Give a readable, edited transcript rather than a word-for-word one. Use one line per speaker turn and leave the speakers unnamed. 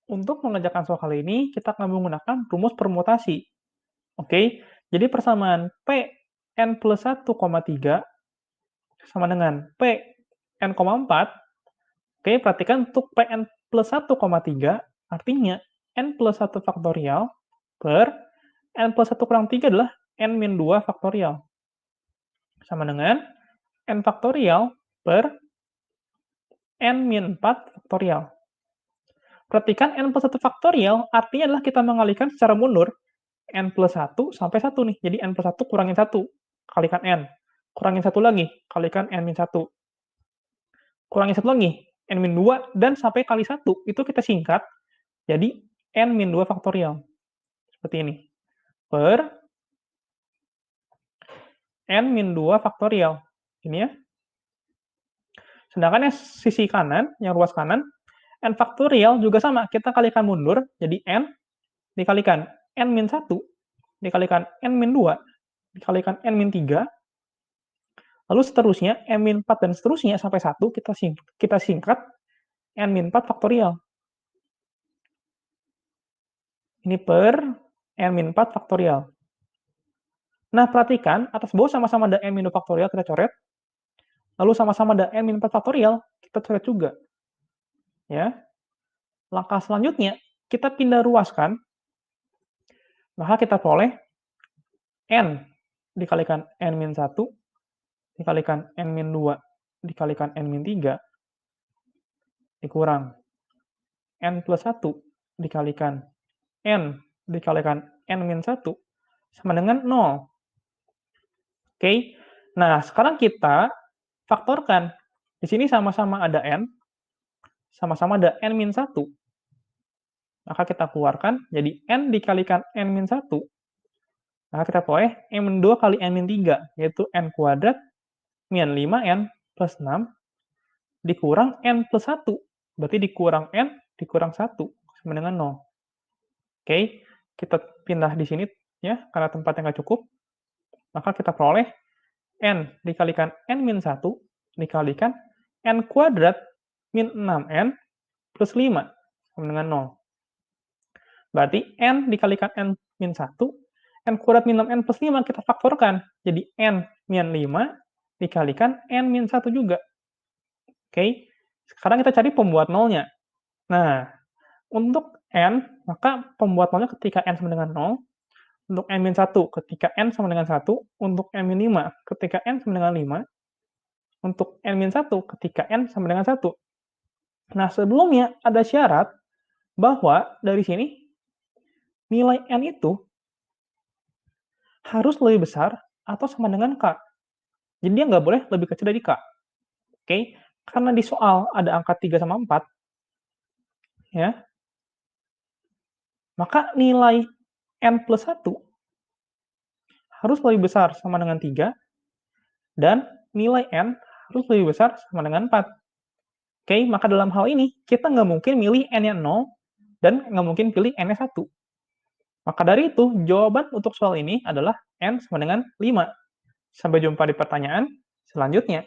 Untuk mengerjakan soal kali ini, kita akan menggunakan rumus permutasi. Oke, jadi persamaan Pn plus 1,3 sama dengan Pn,4. Oke, perhatikan untuk Pn plus 1,3, artinya n plus 1 faktorial per n plus 1 kurang 3 adalah n min 2 faktorial. Sama dengan n faktorial per n min 4 faktorial. Perhatikan n plus 1 faktorial artinya adalah kita mengalihkan secara mundur n plus 1 sampai 1 nih. Jadi n plus 1 kurangin 1, kalikan n. Kurangin 1 lagi, kalikan n min 1. Kurangin 1 lagi, n min 2, dan sampai kali 1. Itu kita singkat, jadi n min 2 faktorial. Seperti ini. Per n min 2 faktorial. Ini ya. Sedangkan yang sisi kanan, yang ruas kanan, n faktorial juga sama. Kita kalikan mundur, jadi n dikalikan n min 1, dikalikan n min 2, dikalikan n min 3, lalu seterusnya, n min 4 dan seterusnya sampai 1 kita singkat n min 4 faktorial. Ini per n min 4 faktorial. Nah, perhatikan, atas bawah sama-sama ada n min 2 faktorial, kita coret. Lalu sama-sama ada n min 4 faktorial, kita coret juga. Ya. Langkah selanjutnya, kita pindah ruaskan, maka kita peroleh n dikalikan n min 1, dikalikan n min 2, dikalikan n min 3, dikurang n plus 1, dikalikan n, dikalikan n min 1, sama dengan 0. Oke? Nah, sekarang kita faktorkan. Di sini sama-sama ada n, sama-sama ada n min 1. Maka kita keluarkan, jadi n dikalikan n min 1, maka kita peroleh n min 2 kali n min 3, yaitu n kuadrat min 5n plus 6 dikurang n plus 1. Berarti dikurang n, dikurang 1, sama dengan 0. Oke, kita pindah di sini ya, karena tempatnya nggak cukup. Maka kita peroleh n dikalikan n min 1 dikalikan n kuadrat min 6n plus 5, sama dengan 0. Berarti n dikalikan n min 1, n kuadrat min 6n plus 5 kita faktorkan. Jadi n min 5 dikalikan n min 1 juga. Oke, sekarang kita cari pembuat nolnya. Nah, untuk n, maka pembuat nolnya ketika n sama dengan 0, untuk n min 1 ketika n sama dengan 1, untuk n min 5 ketika n sama dengan 5, untuk n min 1 ketika n sama dengan 1. Nah, sebelumnya ada syarat bahwa dari sini nilai n itu harus lebih besar atau sama dengan K. Jadi dia nggak boleh lebih kecil dari K. Oke? Karena di soal ada angka 3 sama 4, ya, maka nilai n plus 1 harus lebih besar sama dengan 3, dan nilai n harus lebih besar sama dengan 4. Oke, maka dalam hal ini, kita nggak mungkin milih n-nya 0, dan nggak mungkin pilih n-nya 1. Maka dari itu, jawaban untuk soal ini adalah n sama dengan 5. Sampai jumpa di pertanyaan selanjutnya.